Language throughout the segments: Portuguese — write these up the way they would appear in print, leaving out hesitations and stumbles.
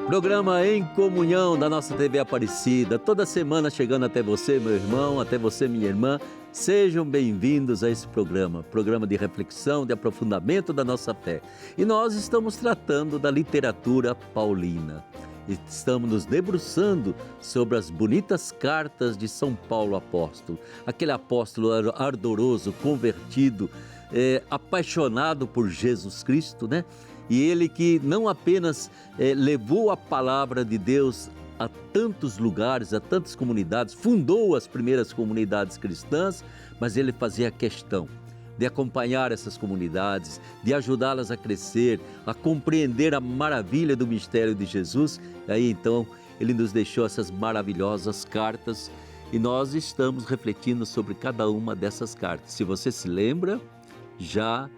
Programa Em Comunhão da nossa TV Aparecida, toda semana chegando até você, meu irmão, até você, minha irmã. Sejam bem-vindos a esse programa de reflexão, de aprofundamento da nossa fé. E nós estamos tratando da literatura paulina. Estamos nos debruçando sobre as bonitas cartas de São Paulo apóstolo, aquele apóstolo ardoroso, convertido, apaixonado por Jesus Cristo, né? E ele que não apenas levou a palavra de Deus a tantos lugares, a tantas comunidades, fundou as primeiras comunidades cristãs, mas ele fazia questão de acompanhar essas comunidades, de ajudá-las a crescer, a compreender a maravilha do mistério de Jesus. E aí então ele nos deixou essas maravilhosas cartas e nós estamos refletindo sobre cada uma dessas cartas. Se você se lembra, já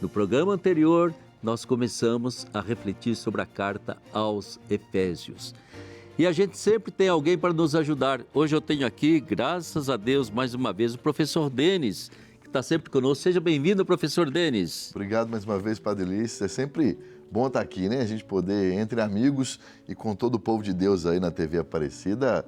no programa anterior, nós começamos a refletir sobre a carta aos Efésios. E a gente sempre tem alguém para nos ajudar. Hoje eu tenho aqui, graças a Deus, mais uma vez, o professor Denis, que está sempre conosco. Seja bem-vindo, professor Denis. Obrigado mais uma vez, Padre Lício. É sempre bom estar aqui, né? A gente poder, entre amigos e com todo o povo de Deus aí na TV Aparecida,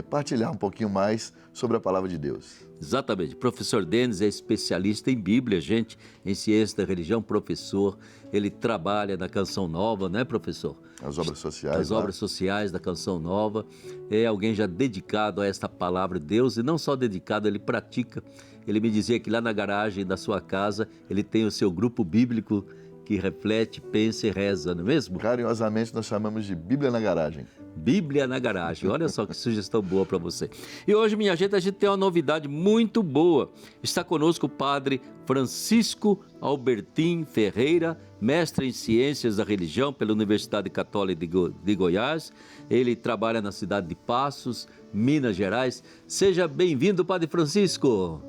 partilhar um pouquinho mais sobre a palavra de Deus. Exatamente. O professor Denis é especialista em Bíblia, gente, em ciência da religião, professor. Ele trabalha na Canção Nova, né, professor? As obras sociais. As obras sociais da Canção Nova. É alguém já dedicado a esta palavra de Deus, e não só dedicado, ele pratica. Ele me dizia que lá na garagem da sua casa, ele tem o seu grupo bíblico que reflete, pensa e reza, não é mesmo? Carinhosamente nós chamamos de Bíblia na garagem. Bíblia na garagem, olha só que sugestão boa para você. E hoje, minha gente, a gente tem uma novidade muito boa. Está conosco o padre Francisco Albertin Ferreira, mestre em Ciências da Religião pela Universidade Católica de Goiás. Ele trabalha na cidade de Passos, Minas Gerais. Seja bem-vindo, padre Francisco.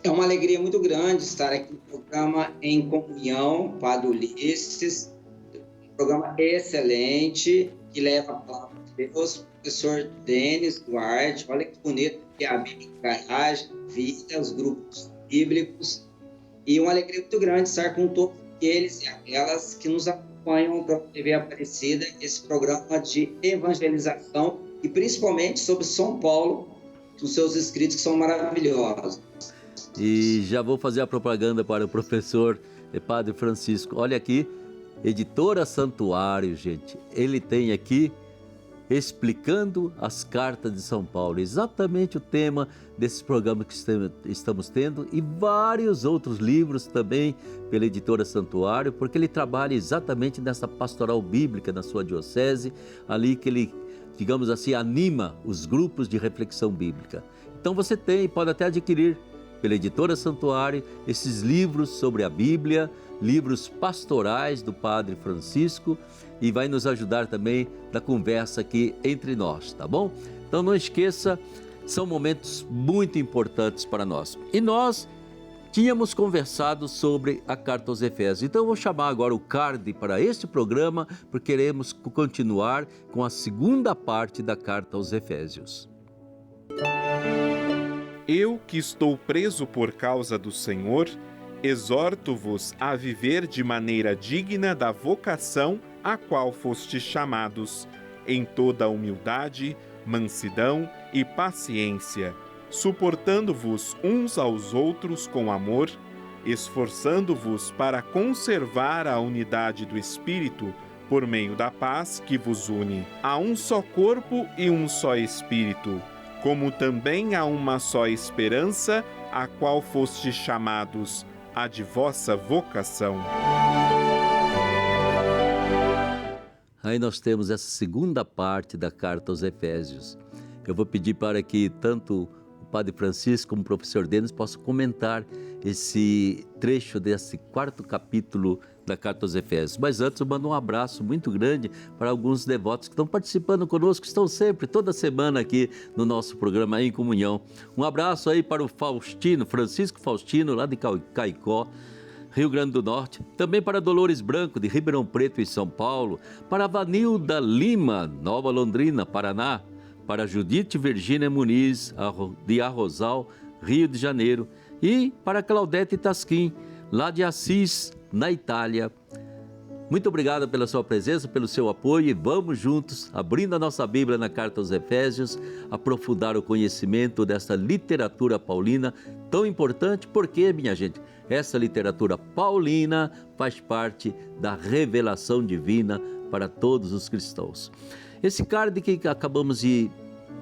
É uma alegria muito grande estar aqui no programa Em Comunhão, Padre Ulisses, um programa excelente, que leva a palavra de Deus, professor Denis Duarte. Olha que bonito que é a Bíblia em Garagem, Vida, os grupos bíblicos, e uma alegria muito grande estar com todos aqueles e aquelas que nos acompanham pela TV Aparecida, esse programa de evangelização, e principalmente sobre São Paulo, os seus escritos que são maravilhosos. E já vou fazer a propaganda para o professor Padre Francisco. Olha aqui, Editora Santuário, gente. Ele tem aqui explicando as cartas de São Paulo. Exatamente o tema desse programa que estamos tendo, e vários outros livros também pela Editora Santuário, porque ele trabalha exatamente nessa pastoral bíblica na sua diocese, ali que ele, digamos assim, anima os grupos de reflexão bíblica. Então você pode até adquirir pela Editora Santuário esses livros sobre a Bíblia, livros pastorais do Padre Francisco, e vai nos ajudar também na conversa aqui entre nós, tá bom? Então não esqueça, são momentos muito importantes para nós. E nós tínhamos conversado sobre a carta aos Efésios. Então eu vou chamar agora o card para este programa, porque queremos continuar com a segunda parte da carta aos Efésios. Eu, que estou preso por causa do Senhor, exorto-vos a viver de maneira digna da vocação a qual fostes chamados, em toda humildade, mansidão e paciência, suportando-vos uns aos outros com amor, esforçando-vos para conservar a unidade do Espírito por meio da paz que vos une. Há um só corpo e um só Espírito, como também há uma só esperança, a qual fostes chamados, a de vossa vocação. Aí nós temos essa segunda parte da carta aos Efésios. Eu vou pedir para que tanto o Padre Francisco como o professor Denis possam comentar esse trecho desse quarto capítulo da carta aos Efésios. Mas antes eu mando um abraço muito grande para alguns devotos que estão participando conosco, estão sempre, toda semana aqui no nosso programa Em Comunhão. Um abraço aí para o Faustino, Francisco Faustino, lá de Caicó, Rio Grande do Norte. Também para Dolores Branco, de Ribeirão Preto, em São Paulo. Para Vanilda Lima, Nova Londrina, Paraná. Para Judite Virgínia Muniz, de Arrozal, Rio de Janeiro. E para Claudete Tasquim, lá de Assis, na Itália. Muito obrigado pela sua presença, pelo seu apoio, e vamos juntos, abrindo a nossa Bíblia na Carta aos Efésios, aprofundar o conhecimento dessa literatura paulina tão importante, porque, minha gente, essa literatura paulina faz parte da revelação divina para todos os cristãos. Esse card que acabamos de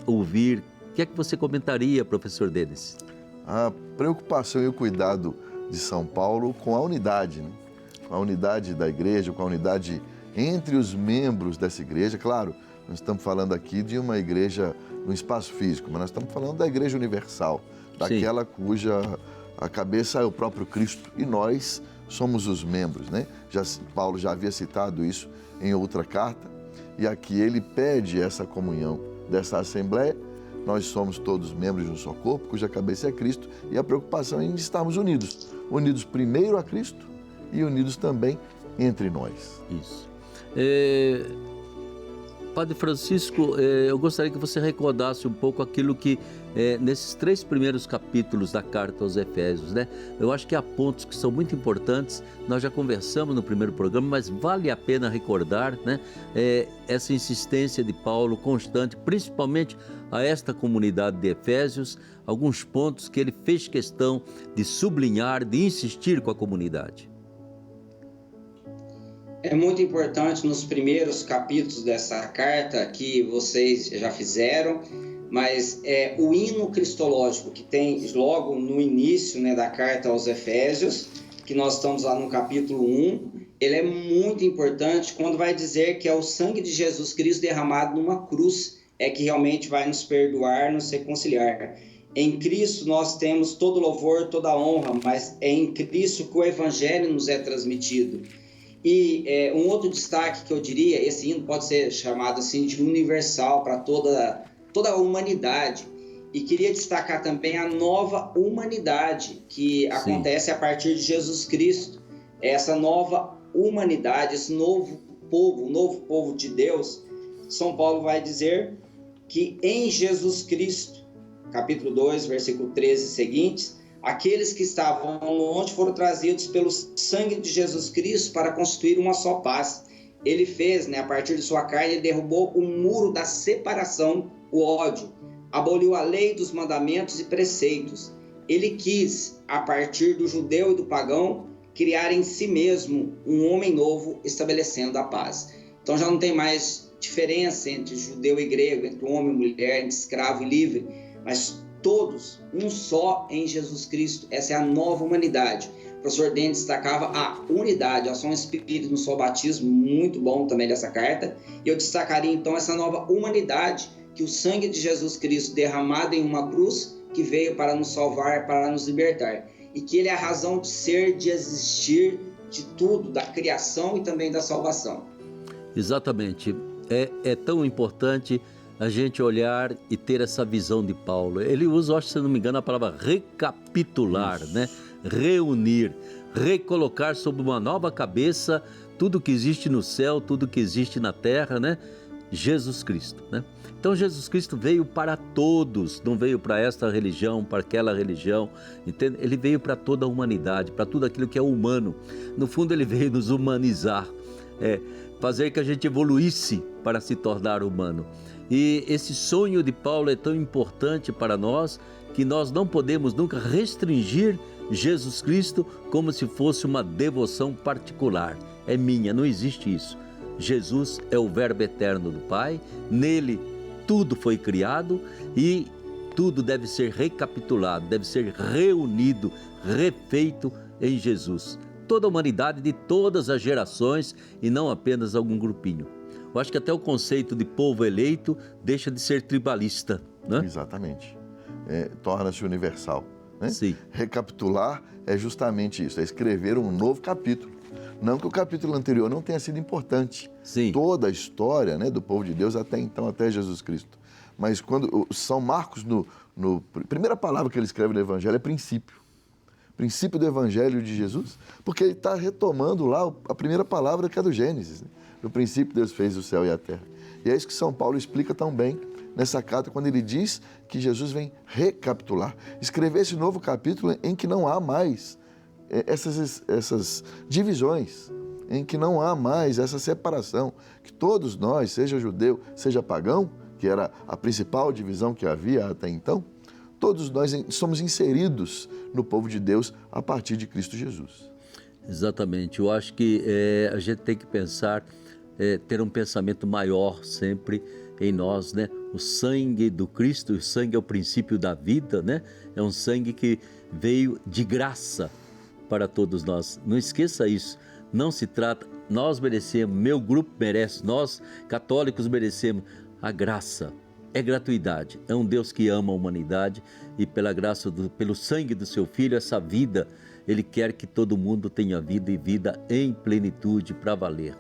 ouvir, o que é que você comentaria, professor Denis? A preocupação e o cuidado de São Paulo com a unidade, né? Com a unidade da igreja, com a unidade entre os membros dessa igreja. Claro, nós estamos falando aqui de uma igreja no espaço físico, mas nós estamos falando da igreja universal, daquela cuja a cabeça é o próprio Cristo, e nós somos os membros, né? Paulo já havia citado isso em outra carta, e aqui ele pede essa comunhão dessa assembleia. Nós somos todos membros de um só corpo, cuja cabeça é Cristo, e a preocupação é em estarmos unidos. Unidos primeiro a Cristo e unidos também entre nós. Isso. Padre Francisco, eu gostaria que você recordasse um pouco aquilo que, nesses 3 primeiros capítulos da Carta aos Efésios, né? Eu acho que há pontos que são muito importantes, nós já conversamos no primeiro programa, mas vale a pena recordar, né? Essa insistência de Paulo constante, principalmente a esta comunidade de Efésios, alguns pontos que ele fez questão de sublinhar, de insistir com a comunidade. É muito importante nos primeiros capítulos dessa carta que vocês já fizeram, mas o hino cristológico que tem logo no início, né, da carta aos Efésios, que nós estamos lá no capítulo 1, ele é muito importante quando vai dizer que é o sangue de Jesus Cristo derramado numa cruz que realmente vai nos perdoar, nos reconciliar. Em Cristo nós temos todo louvor, toda honra, mas é em Cristo que o Evangelho nos é transmitido. E um outro destaque que eu diria, esse hino pode ser chamado assim de universal para toda a humanidade. E queria destacar também a nova humanidade que acontece a partir de Jesus Cristo. Essa nova humanidade, esse novo povo, o novo povo de Deus. São Paulo vai dizer que em Jesus Cristo, capítulo 2, versículo 13 e seguintes, aqueles que estavam no monte foram trazidos pelo sangue de Jesus Cristo para constituir uma só paz. Ele fez, né, a partir de sua carne, ele derrubou o muro da separação, o ódio, aboliu a lei dos mandamentos e preceitos. Ele quis, a partir do judeu e do pagão, criar em si mesmo um homem novo, estabelecendo a paz. Então já não tem mais diferença entre judeu e grego, entre homem e mulher, entre escravo e livre, mas todos, um só em Jesus Cristo. Essa é a nova humanidade. O professor Denis destacava a unidade, a só um espírito no só batismo, muito bom também dessa carta. E eu destacaria então essa nova humanidade, que o sangue de Jesus Cristo derramado em uma cruz, que veio para nos salvar, para nos libertar. E que ele é a razão de ser, de existir, de tudo, da criação e também da salvação. Exatamente. É tão importante a gente olhar e ter essa visão de Paulo. Ele usa, acho, se não me engano, a palavra recapitular, né? Reunir, recolocar sob uma nova cabeça tudo que existe no céu, tudo que existe na terra, né? Jesus Cristo, né? Então Jesus Cristo veio para todos, não veio para esta religião, para aquela religião, entende? Ele veio para toda a humanidade, para tudo aquilo que é humano. No fundo ele veio nos humanizar, fazer que a gente evoluísse para se tornar humano. E esse sonho de Paulo é tão importante para nós que nós não podemos nunca restringir Jesus Cristo como se fosse uma devoção particular. É minha, não existe isso. Jesus é o Verbo eterno do Pai, nele tudo foi criado e tudo deve ser recapitulado, deve ser reunido, refeito em Jesus. Toda a humanidade de todas as gerações e não apenas algum grupinho. Eu acho que até o conceito de povo eleito deixa de ser tribalista, né? Exatamente. Torna-se universal, né? Sim. Recapitular é justamente isso, é escrever um novo capítulo. Não que o capítulo anterior não tenha sido importante. Sim. Toda a história, né, do povo de Deus até então, até Jesus Cristo. Mas quando São Marcos, primeira palavra que ele escreve no Evangelho é princípio. Princípio do Evangelho de Jesus, porque ele está retomando lá a primeira palavra que é do Gênesis. Né? No princípio Deus fez o céu e a terra. E é isso que São Paulo explica tão bem nessa carta, quando ele diz que Jesus vem recapitular, escrever esse novo capítulo em que não há mais essas divisões, em que não há mais essa separação, que todos nós, seja judeu, seja pagão, que era a principal divisão que havia até então, todos nós somos inseridos no povo de Deus a partir de Cristo Jesus. Exatamente. Eu acho que a gente tem que pensar, ter um pensamento maior sempre em nós, né? O sangue do Cristo, o sangue é o princípio da vida, né? É um sangue que veio de graça para todos nós. Não esqueça isso. Não se trata, nós merecemos, meu grupo merece, nós católicos merecemos a graça. É gratuidade. É um Deus que ama a humanidade e pela graça, pelo sangue do seu Filho, essa vida, Ele quer que todo mundo tenha vida e vida em plenitude para valer.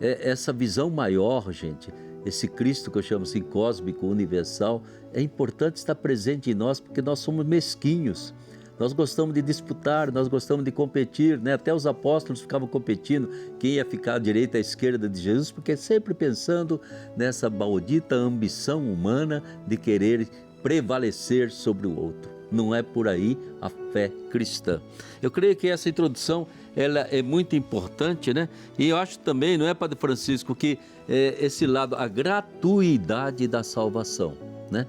Essa visão maior, gente, esse Cristo que eu chamo assim cósmico, universal, é importante estar presente em nós porque nós somos mesquinhos. Nós gostamos de disputar, nós gostamos de competir, né? Até os apóstolos ficavam competindo quem ia ficar à direita e à esquerda de Jesus, porque sempre pensando nessa maldita ambição humana de querer prevalecer sobre o outro. Não é por aí a fé cristã. Eu creio que essa introdução ela é muito importante, né? E eu acho também, não é, Padre Francisco, que esse lado, a gratuidade da salvação, né?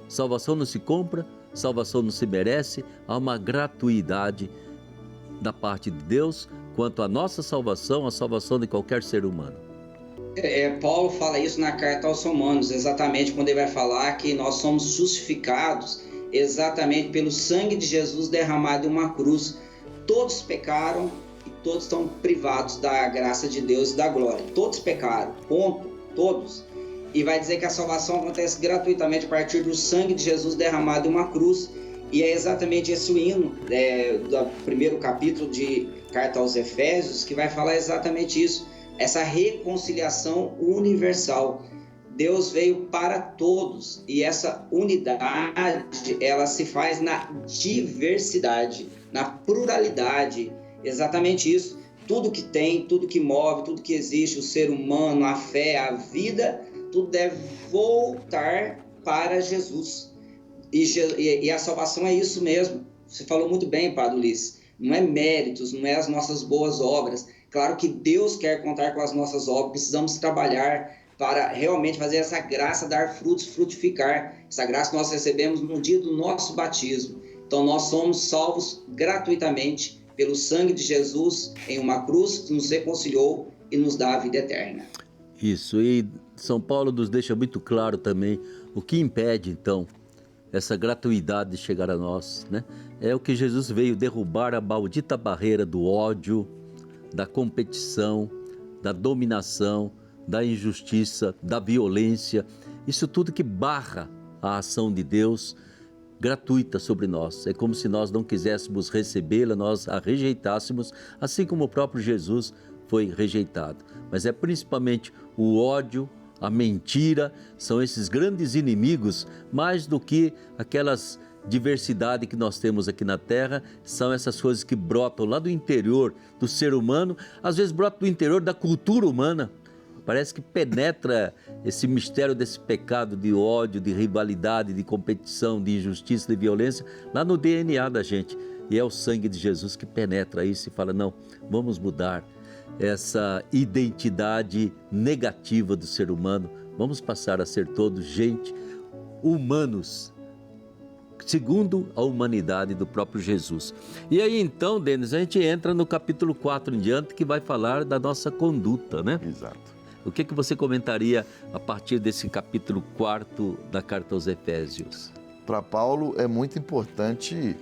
Salvação não se compra, salvação não se merece, há uma gratuidade da parte de Deus quanto à nossa salvação, a salvação de qualquer ser humano. Paulo fala isso na carta aos Romanos, exatamente quando ele vai falar que nós somos justificados exatamente pelo sangue de Jesus derramado em uma cruz. Todos pecaram e todos estão privados da graça de Deus e da glória. Todos pecaram, ponto, todos. E vai dizer que a salvação acontece gratuitamente a partir do sangue de Jesus derramado em uma cruz. E é exatamente esse o hino do primeiro capítulo de Carta aos Efésios que vai falar exatamente isso. Essa reconciliação universal. Deus veio para todos e essa unidade, ela se faz na diversidade, na pluralidade. Exatamente isso. Tudo que tem, tudo que move, tudo que existe, o ser humano, a fé, a vida, tudo deve voltar para Jesus. E a salvação é isso mesmo. Você falou muito bem, Padre Ulisses. Não é méritos, não é as nossas boas obras. Claro que Deus quer contar com as nossas obras, precisamos trabalhar para realmente fazer essa graça dar frutos, frutificar. Essa graça nós recebemos no dia do nosso batismo. Então nós somos salvos gratuitamente pelo sangue de Jesus em uma cruz que nos reconciliou e nos dá a vida eterna. Isso, e São Paulo nos deixa muito claro também o que impede então essa gratuidade de chegar a nós, né? É o que Jesus veio derrubar, a maldita barreira do ódio, da competição, da dominação, da injustiça, da violência, isso tudo que barra a ação de Deus gratuita sobre nós. É como se nós não quiséssemos recebê-la, nós a rejeitássemos, assim como o próprio Jesus foi rejeitado. Mas é principalmente o ódio, a mentira, são esses grandes inimigos, mais do que aquelas diversidade que nós temos aqui na Terra, são essas coisas que brotam lá do interior do ser humano, às vezes brotam do interior da cultura humana. Parece que penetra esse mistério desse pecado de ódio, de rivalidade, de competição, de injustiça, de violência, lá no DNA da gente. E é o sangue de Jesus que penetra isso e fala, não, vamos mudar essa identidade negativa do ser humano, vamos passar a ser todos gente, humanos, segundo a humanidade do próprio Jesus. E aí então, Denis, a gente entra no capítulo 4 em diante, que vai falar da nossa conduta, né? Exato. O que você comentaria a partir desse capítulo 4 da Carta aos Efésios? Para Paulo é muito importante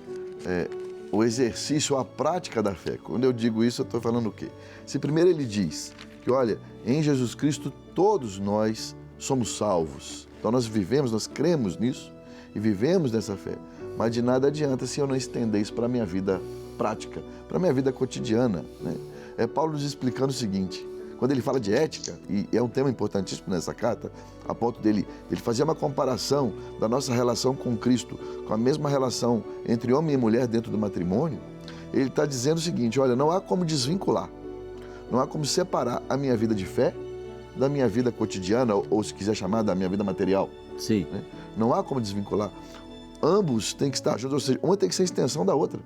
o exercício, a prática da fé. Quando eu digo isso, eu estou falando o quê? Se primeiro ele diz que, olha, em Jesus Cristo todos nós somos salvos. Então nós vivemos, nós cremos nisso e vivemos nessa fé. Mas de nada adianta se eu não estender isso para a minha vida prática, para a minha vida cotidiana, né? É Paulo nos explicando o seguinte, quando ele fala de ética, e é um tema importantíssimo nessa carta, a ponto dele fazer uma comparação da nossa relação com Cristo, com a mesma relação entre homem e mulher dentro do matrimônio, ele está dizendo o seguinte, olha, não há como desvincular, não há como separar a minha vida de fé da minha vida cotidiana, ou se quiser chamar da minha vida material. Sim. Né? Não há como desvincular. Ambos têm que estar juntos, ou seja, uma tem que ser extensão da outra.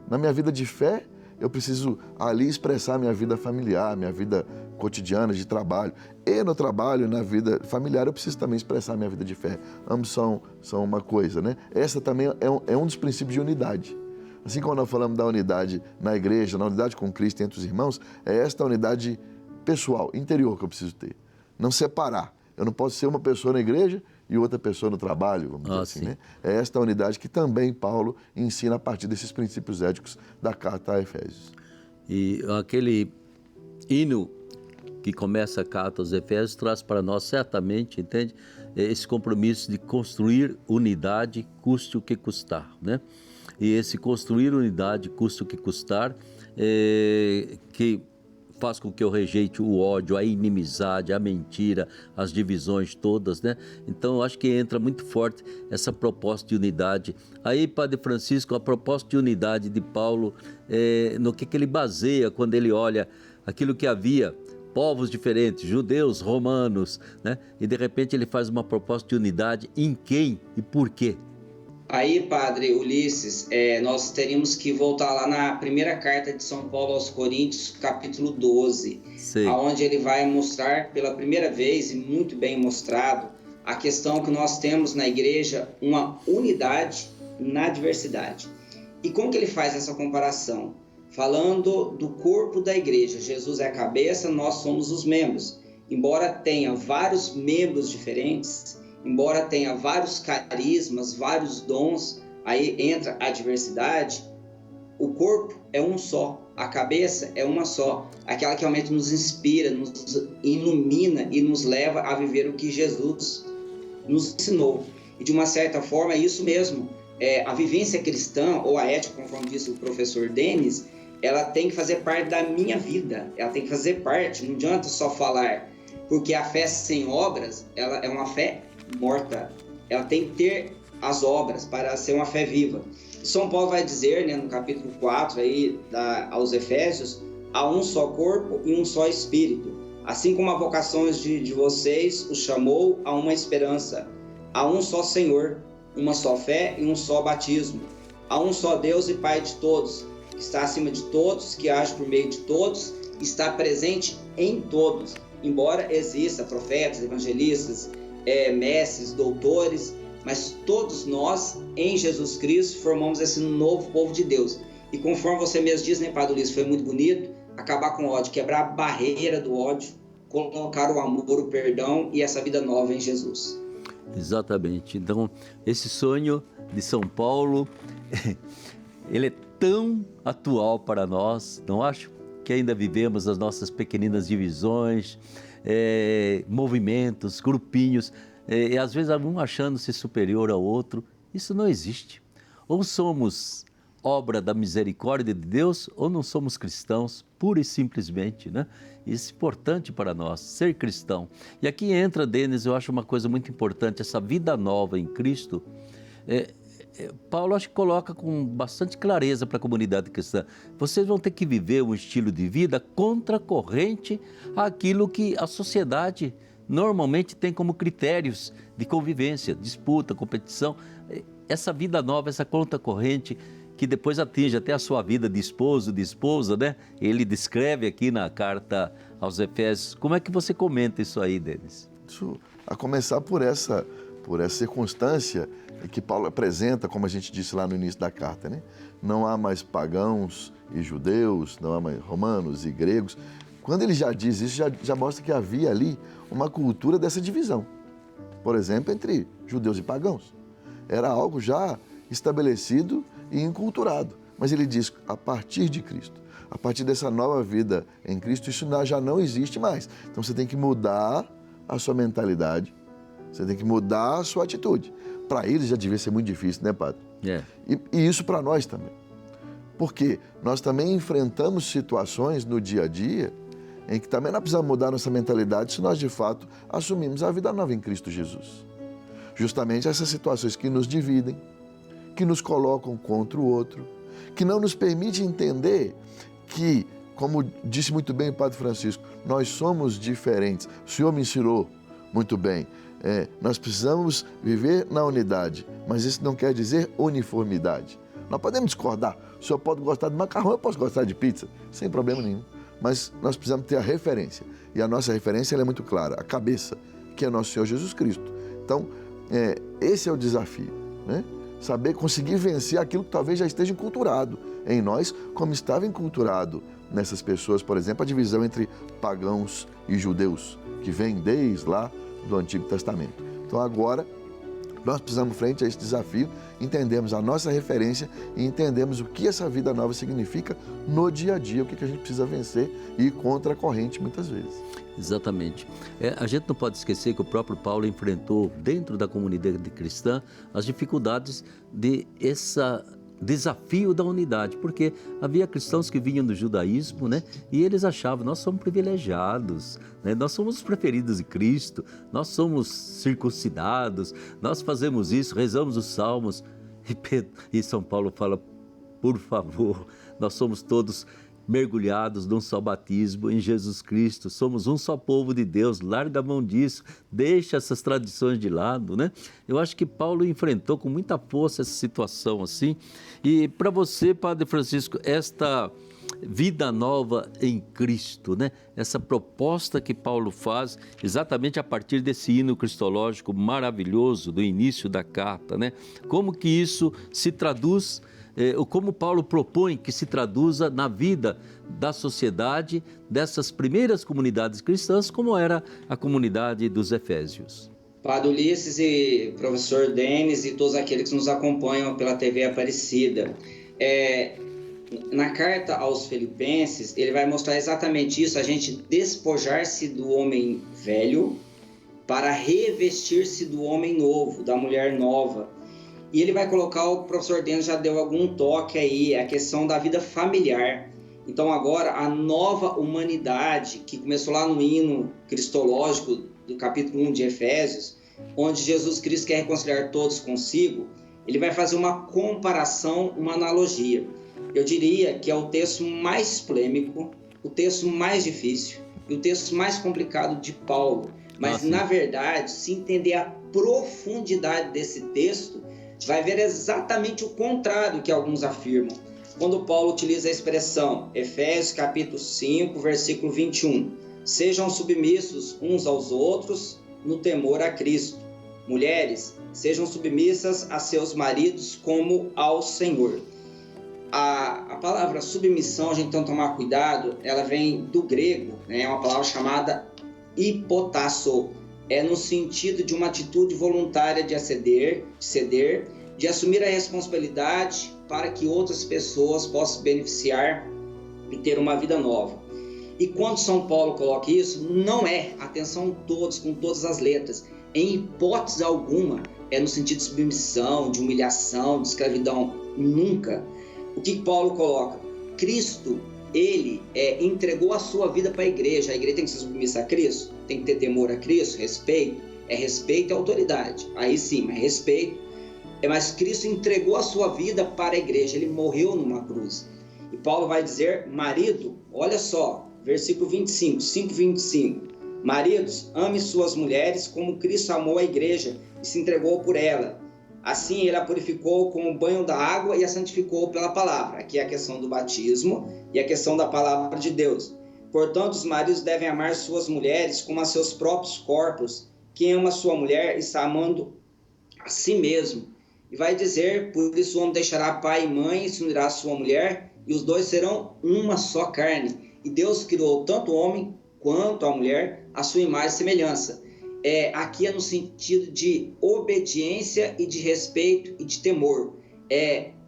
Na minha vida de fé, eu preciso ali expressar minha vida familiar, minha vida cotidiana de trabalho. E no trabalho, na vida familiar, eu preciso também expressar minha vida de fé. Ambos são uma coisa, né? Essa também é um dos princípios de unidade. Assim como nós falamos da unidade na igreja, na unidade com Cristo entre os irmãos, é esta unidade pessoal, interior que eu preciso ter. Não separar. Eu não posso ser uma pessoa na igreja e outra pessoa no trabalho, vamos dizer assim, né? É esta unidade que também Paulo ensina a partir desses princípios éticos da carta a Efésios. E aquele hino que começa a carta aos Efésios traz para nós certamente, entende? Esse compromisso de construir unidade, custe o que custar, né? E esse construir unidade, custe o que custar, que faz com que eu rejeite o ódio, a inimizade, a mentira, as divisões todas, né? Então, eu acho que entra muito forte essa proposta de unidade. Aí, Padre Francisco, a proposta de unidade de Paulo, no que ele baseia quando ele olha aquilo que havia, povos diferentes, judeus, romanos, né? E, de repente, ele faz uma proposta de unidade em quem e por quê? Aí, Padre Ulisses, nós teríamos que voltar lá na primeira carta de São Paulo aos Coríntios, capítulo 12, onde ele vai mostrar pela primeira vez, e muito bem mostrado, a questão que nós temos na igreja, uma unidade na diversidade. E como que ele faz essa comparação? Falando do corpo da igreja. Jesus é a cabeça, nós somos os membros. Embora tenha vários membros diferentes, embora tenha vários carismas, vários dons, aí entra a diversidade, o corpo é um só, a cabeça é uma só, aquela que realmente nos inspira, nos ilumina e nos leva a viver o que Jesus nos ensinou. E de uma certa forma é isso mesmo, a vivência cristã, ou a ética, conforme disse o professor Denis, ela tem que fazer parte da minha vida, ela tem que fazer parte, não adianta só falar, porque a fé sem obras, ela é uma fé morta, ela tem que ter as obras para ser uma fé viva. São Paulo vai dizer, né, no capítulo 4 aí, aos Efésios, há um só corpo e um só espírito, assim como a vocação de vocês os chamou a uma esperança, há um só Senhor, uma só fé e um só batismo, há um só Deus e Pai de todos, que está acima de todos, que age por meio de todos, está presente em todos, embora exista profetas, evangelistas, mestres, doutores, mas todos nós, em Jesus Cristo, formamos esse novo povo de Deus. E conforme você mesmo diz, né, Padre Ulisses, foi muito bonito, acabar com o ódio, quebrar a barreira do ódio, colocar o amor, o perdão e essa vida nova em Jesus. Exatamente. Então, esse sonho de São Paulo, ele é tão atual para nós, não acho? Que ainda vivemos as nossas pequeninas divisões, movimentos, grupinhos, e às vezes um achando-se superior ao outro. Isso não existe. Ou somos obra da misericórdia de Deus, ou não somos cristãos, pura e simplesmente, né? Isso é importante para nós, ser cristão. E aqui entra, Denis, eu acho uma coisa muito importante, essa vida nova em Cristo. Paulo acho que coloca com bastante clareza para a comunidade cristã. Vocês vão ter que viver um estilo de vida contracorrente àquilo que a sociedade normalmente tem como critérios de convivência, disputa, competição. Essa vida nova, essa contracorrente que depois atinge até a sua vida de esposo, de esposa, né? Ele descreve aqui na carta aos Efésios. Como é que você comenta isso aí, Denis? Isso, a começar por essa circunstância que Paulo apresenta, como a gente disse lá no início da carta, né? Não há mais pagãos e judeus, não há mais romanos e gregos. Quando ele já diz isso, já mostra que havia ali uma cultura dessa divisão. Por exemplo, entre judeus e pagãos. Era algo já estabelecido e inculturado. Mas ele diz, a partir de Cristo, a partir dessa nova vida em Cristo, isso já não existe mais. Então você tem que mudar a sua mentalidade, você tem que mudar a sua atitude. Para eles já devia ser muito difícil, né, Padre? E isso para nós também. Porque nós também enfrentamos situações no dia a dia em que também nós precisamos mudar nossa mentalidade se nós, de fato, assumimos a vida nova em Cristo Jesus. Justamente essas situações que nos dividem, que nos colocam contra o outro, que não nos permite entender que, como disse muito bem o Padre Francisco, nós somos diferentes. O Senhor me ensinou muito bem. Nós precisamos viver na unidade, mas isso não quer dizer uniformidade. Nós podemos discordar. O senhor pode gostar de macarrão, eu posso gostar de pizza, sem problema nenhum. Mas nós precisamos ter a referência. E a nossa referência ela é muito clara, a cabeça, que é nosso Senhor Jesus Cristo. Então, esse é o desafio, né? Saber conseguir vencer aquilo que talvez já esteja enculturado em nós, como estava enculturado nessas pessoas, por exemplo, a divisão entre pagãos e judeus, que vem desde lá do Antigo Testamento. Então, agora, nós precisamos, frente a esse desafio, entendemos a nossa referência e entendemos o que essa vida nova significa no dia a dia, o que a gente precisa vencer e ir contra a corrente muitas vezes. Exatamente. A gente não pode esquecer que o próprio Paulo enfrentou, dentro da comunidade cristã, as dificuldades de esse desafio da unidade, porque havia cristãos que vinham do judaísmo, né? E eles achavam, nós somos privilegiados, né? Nós somos os preferidos de Cristo, nós somos circuncidados, nós fazemos isso, rezamos os salmos. E São Paulo fala, por favor, nós somos todos mergulhados num só batismo em Jesus Cristo, somos um só povo de Deus, larga a mão disso, deixa essas tradições de lado, né? Eu acho que Paulo enfrentou com muita força essa situação assim. E para você, Padre Francisco, esta vida nova em Cristo, né? Essa proposta que Paulo faz exatamente a partir desse hino cristológico maravilhoso do início da carta, né? Como que isso se traduz, como Paulo propõe que se traduza na vida da sociedade dessas primeiras comunidades cristãs, como era a comunidade dos Efésios. Padre Ulisses e professor Denis e todos aqueles que nos acompanham pela TV Aparecida. Na carta aos Filipenses, ele vai mostrar exatamente isso, a gente despojar-se do homem velho para revestir-se do homem novo, da mulher nova. E ele vai colocar, o professor Denis já deu algum toque aí, a questão da vida familiar. Então agora a nova humanidade, que começou lá no hino cristológico do capítulo 1 de Efésios, onde Jesus Cristo quer reconciliar todos consigo, ele vai fazer uma comparação, uma analogia. Eu diria que é o texto mais polêmico, o texto mais difícil e o texto mais complicado de Paulo. Mas, na verdade, se entender a profundidade desse texto, vai ver exatamente o contrário que alguns afirmam. Quando Paulo utiliza a expressão, Efésios capítulo 5, versículo 21, sejam submissos uns aos outros no temor a Cristo. Mulheres, sejam submissas a seus maridos como ao Senhor. A palavra submissão, a gente tem que tomar cuidado, ela vem do grego, né? É uma palavra chamada hipotasso. É no sentido de uma atitude voluntária de ceder, de assumir a responsabilidade para que outras pessoas possam se beneficiar e ter uma vida nova. E quando São Paulo coloca isso, não é, atenção todos, com todas as letras, em hipótese alguma, é no sentido de submissão, de humilhação, de escravidão, nunca. O que Paulo coloca? Cristo, ele entregou a sua vida para a igreja tem que ser submissa a Cristo, tem que ter temor a Cristo, respeito, respeito e autoridade, aí sim, é respeito, mas Cristo entregou a sua vida para a igreja, ele morreu numa cruz. E Paulo vai dizer, marido, olha só, versículo 25, 5:25, maridos, ame suas mulheres como Cristo amou a igreja e se entregou por ela. Assim ele a purificou com o banho da água e a santificou pela palavra. Aqui é a questão do batismo e a questão da palavra de Deus. Portanto, os maridos devem amar suas mulheres como a seus próprios corpos. Quem ama sua mulher está amando a si mesmo. E vai dizer, por isso o homem deixará pai e mãe e se unirá à sua mulher, e os dois serão uma só carne. E Deus criou tanto o homem quanto a mulher à sua imagem e semelhança. Aqui é no sentido de obediência e de respeito e de temor.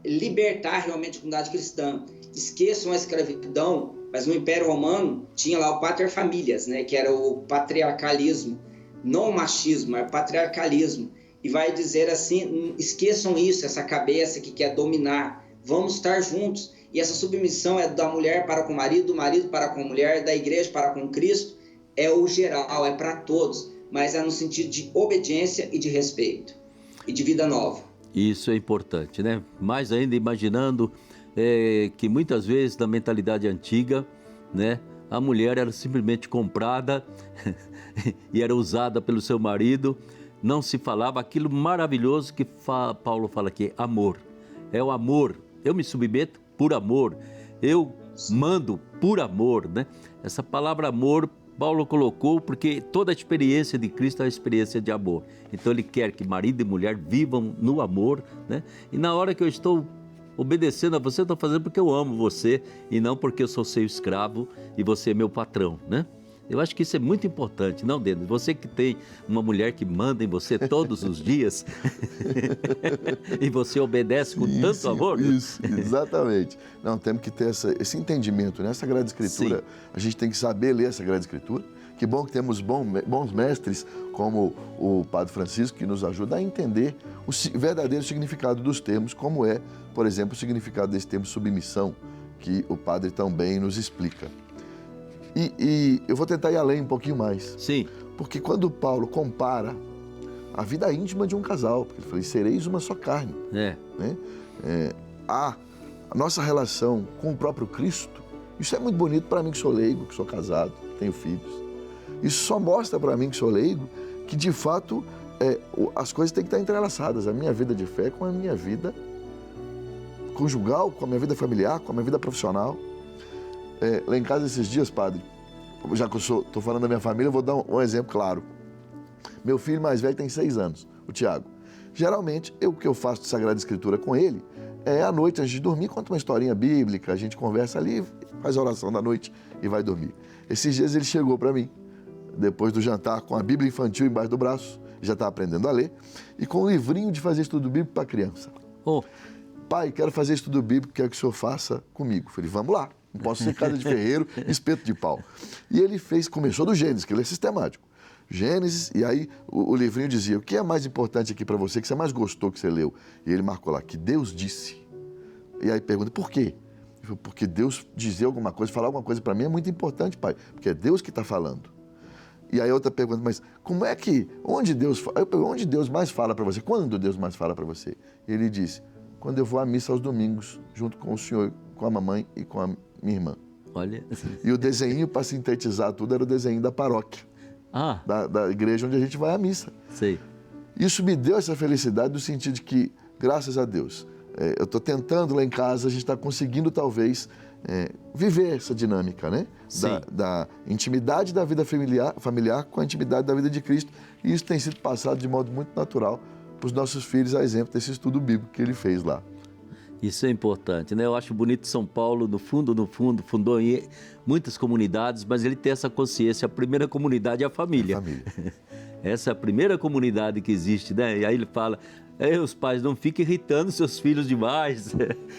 Libertar realmente a comunidade cristã. Esqueçam a escravidão, mas no Império Romano tinha lá o paterfamilias, né, que era o patriarcalismo, não o machismo, mas o patriarcalismo. E vai dizer assim, esqueçam isso, essa cabeça que quer dominar, vamos estar juntos. E essa submissão é da mulher para com o marido, do marido para com a mulher, da igreja para com Cristo, é o geral, é para todos, mas é no sentido de obediência e de respeito, e de vida nova. Isso é importante, né? Mais ainda imaginando que muitas vezes na mentalidade antiga, né, a mulher era simplesmente comprada e era usada pelo seu marido, não se falava aquilo maravilhoso que Paulo fala aqui, amor. É o amor Eu me submeto por amor, eu mando por amor, né? Essa palavra amor, Paulo colocou porque toda a experiência de Cristo é uma experiência de amor. Então ele quer que marido e mulher vivam no amor, né? E na hora que eu estou obedecendo a você, eu estou fazendo porque eu amo você e não porque eu sou seu escravo e você é meu patrão, né? Eu acho que isso é muito importante, não, Denis? Você que tem uma mulher que manda em você todos os dias e você obedece com tanto amor. Isso, exatamente. Não, temos que ter esse entendimento, né? A Sagrada Escritura, sim, a gente tem que saber ler a Sagrada Escritura. Que bom que temos bons mestres como o Padre Francisco, que nos ajuda a entender o verdadeiro significado dos termos, como é, por exemplo, o significado desse termo submissão, que o Padre também nos explica. E eu vou tentar ir além um pouquinho mais. Sim. Porque quando Paulo compara a vida íntima de um casal, porque ele fala, sereis uma só carne. Né? A nossa relação com o próprio Cristo, isso é muito bonito para mim que sou leigo, que sou casado, que tenho filhos. Isso só mostra para mim que sou leigo que, de fato, as coisas têm que estar entrelaçadas. A minha vida de fé com a minha vida conjugal, com a minha vida familiar, com a minha vida profissional. Lá em casa esses dias, padre, já que eu estou falando da minha família, eu vou dar um exemplo claro. Meu filho mais velho tem 6 anos, o Tiago. Geralmente, o que eu faço de Sagrada Escritura com ele é à noite, antes de dormir, conta uma historinha bíblica, a gente conversa ali, faz a oração da noite e vai dormir. Esses dias ele chegou para mim, depois do jantar, com a Bíblia infantil embaixo do braço, já está aprendendo a ler, e com um livrinho de fazer estudo bíblico para criança. Pai, quero fazer estudo bíblico, quero que o senhor faça comigo. Falei, vamos lá. Não posso ser casa de ferreiro, espeto de pau. E ele começou do Gênesis, que ele é sistemático. Gênesis, e aí o livrinho dizia, o que é mais importante aqui para você, que você mais gostou que você leu? E ele marcou lá, que Deus disse. E aí pergunta, por quê? Ele falou, porque Deus dizer alguma coisa, falar alguma coisa para mim é muito importante, pai, porque é Deus que está falando. E aí outra pergunta, mas como é que, onde Deus mais fala para você? Quando Deus mais fala para você? E ele disse, quando eu vou à missa aos domingos, junto com o senhor, com a mamãe e com a minha irmã. Olha. E o desenho, para sintetizar tudo, era o desenho da paróquia. Da igreja onde a gente vai à missa. Sei. Isso me deu essa felicidade no sentido de que, graças a Deus, eu estou tentando lá em casa, a gente está conseguindo talvez viver essa dinâmica, né? Da intimidade da vida familiar com a intimidade da vida de Cristo. E isso tem sido passado de modo muito natural para os nossos filhos, a exemplo desse estudo bíblico que ele fez lá. Isso é importante, né? Eu acho bonito São Paulo, no fundo, fundou em muitas comunidades, mas ele tem essa consciência, a primeira comunidade é a família. Essa é a primeira comunidade que existe, né? E aí ele fala, os pais não fiquem irritando seus filhos demais,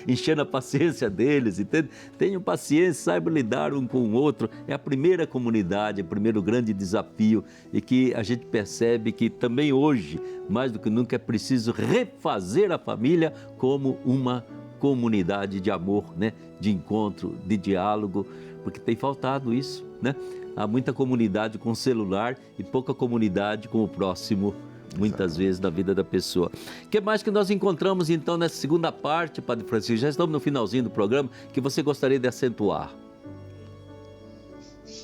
enchendo a paciência deles, entende? Tenham paciência, saibam lidar um com o outro. É a primeira comunidade, é o primeiro grande desafio e que a gente percebe que também hoje, mais do que nunca, é preciso refazer a família como uma comunidade de amor, né? De encontro, de diálogo, porque tem faltado isso, né? Há muita comunidade com celular e pouca comunidade com o próximo, muitas vezes, na vida da pessoa. O que mais que nós encontramos, então, nessa segunda parte, Padre Francisco? Já estamos no finalzinho do programa, que você gostaria de acentuar?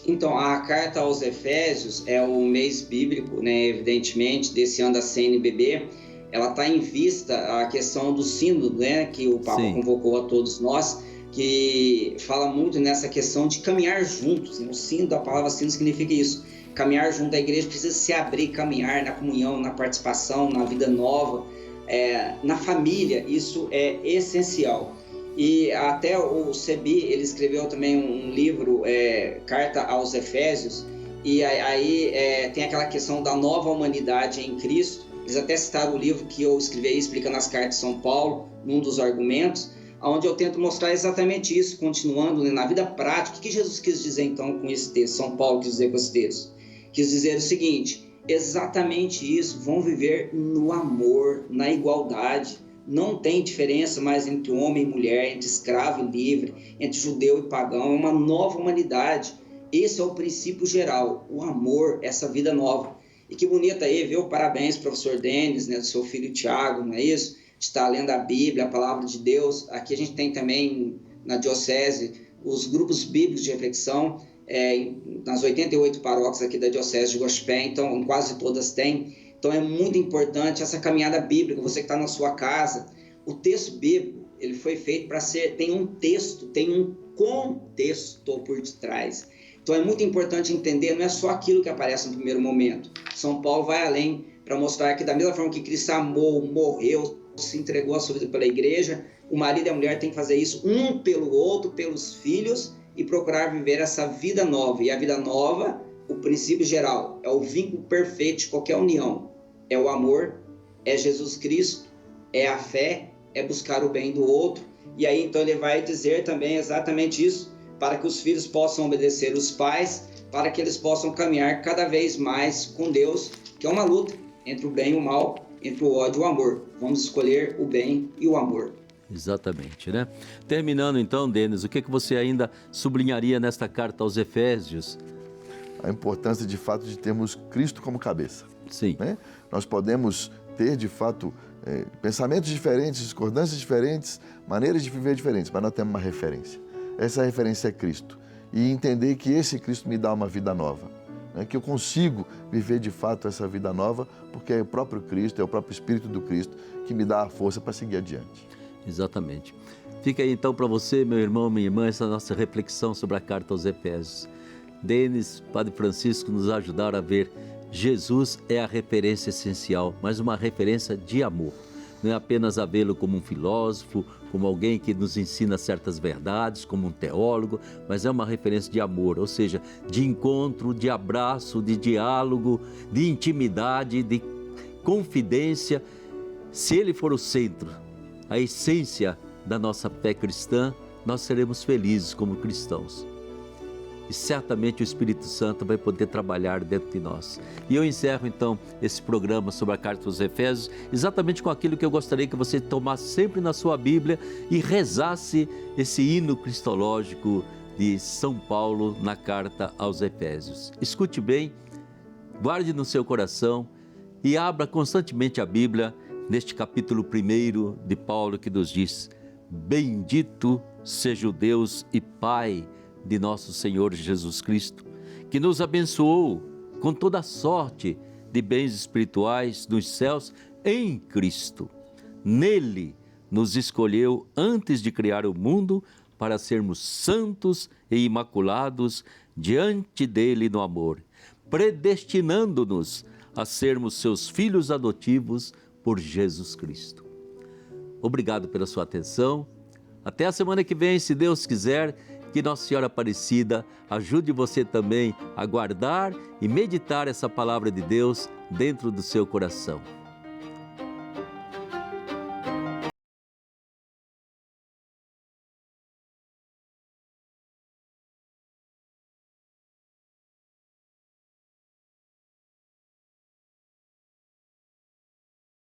Então, a carta aos Efésios é o mês bíblico, né, evidentemente, desse ano da CNBB. Ela está em vista a questão do sínodo, né, que o Papa convocou a todos nós, que fala muito nessa questão de caminhar juntos. O sínodo, a palavra sínodo significa isso. Caminhar junto, a igreja precisa se abrir, caminhar na comunhão, na participação, na vida nova, na família. Isso é essencial. E até o Sebi, ele escreveu também um livro, Carta aos Efésios, e aí tem aquela questão da nova humanidade em Cristo. Eles até citaram o livro que eu escrevi aí, explicando as cartas de São Paulo, num dos argumentos, onde eu tento mostrar exatamente isso, continuando, né, na vida prática. O que Jesus quis dizer, então, com esse texto? São Paulo quis dizer com esse texto? Quis dizer o seguinte, exatamente isso, vão viver no amor, na igualdade. Não tem diferença mais entre homem e mulher, entre escravo e livre, entre judeu e pagão. É uma nova humanidade. Esse é o princípio geral, o amor, essa vida nova. E que bonita aí, viu? Parabéns, professor Denis, né, do seu filho Tiago, não é isso? De estar lendo a Bíblia, a palavra de Deus. Aqui a gente tem também, na Diocese, os grupos bíblicos de reflexão, nas 88 paróquias aqui da Diocese de Gospé, então em quase todas tem. Então é muito importante essa caminhada bíblica, você que está na sua casa. O texto bíblico, ele foi feito para tem um texto, tem um contexto por detrás. Então é muito importante entender, não é só aquilo que aparece no primeiro momento. São Paulo vai além para mostrar que da mesma forma que Cristo amou, morreu, se entregou a sua vida pela igreja, o marido e a mulher têm que fazer isso um pelo outro, pelos filhos, e procurar viver essa vida nova. E a vida nova, o princípio geral, é o vínculo perfeito de qualquer união. É o amor, é Jesus Cristo, é a fé, é buscar o bem do outro. E aí então ele vai dizer também exatamente isso, para que os filhos possam obedecer os pais, para que eles possam caminhar cada vez mais com Deus, que é uma luta entre o bem e o mal, entre o ódio e o amor. Vamos escolher o bem e o amor. Exatamente, né? Terminando então, Denis, o que você ainda sublinharia nesta carta aos Efésios? A importância, de fato, de termos Cristo como cabeça. Sim. Né? Nós podemos ter, de fato, pensamentos diferentes, discordâncias diferentes, maneiras de viver diferentes, mas nós temos uma referência. Essa referência é Cristo. E entender que esse Cristo me dá uma vida nova. Né? Que eu consigo viver, de fato, essa vida nova, porque é o próprio Cristo, é o próprio Espírito do Cristo que me dá a força para seguir adiante. Exatamente. Fica aí então para você, meu irmão, minha irmã, essa nossa reflexão sobre a carta aos Efésios. Denis, Padre Francisco nos ajudaram a ver Jesus é a referência essencial, mas uma referência de amor. Não é apenas a vê-lo como um filósofo, como alguém que nos ensina certas verdades, como um teólogo, mas é uma referência de amor, ou seja, de encontro, de abraço, de diálogo, de intimidade, de confidência. Se ele for o centro, a essência da nossa fé cristã, nós seremos felizes como cristãos. E certamente o Espírito Santo vai poder trabalhar dentro de nós. E eu encerro então esse programa sobre a carta aos Efésios, exatamente com aquilo que eu gostaria que você tomasse sempre na sua Bíblia e rezasse esse hino cristológico de São Paulo na carta aos Efésios. Escute bem, guarde no seu coração e abra constantemente a Bíblia neste capítulo 1 de Paulo, que nos diz: bendito seja o Deus e Pai de nosso Senhor Jesus Cristo, que nos abençoou com toda a sorte de bens espirituais nos céus em Cristo. Nele nos escolheu antes de criar o mundo para sermos santos e imaculados diante dele no amor, predestinando-nos a sermos seus filhos adotivos por Jesus Cristo. Obrigado pela sua atenção. Até a semana que vem, se Deus quiser. Que Nossa Senhora Aparecida ajude você também a guardar e meditar essa palavra de Deus dentro do seu coração.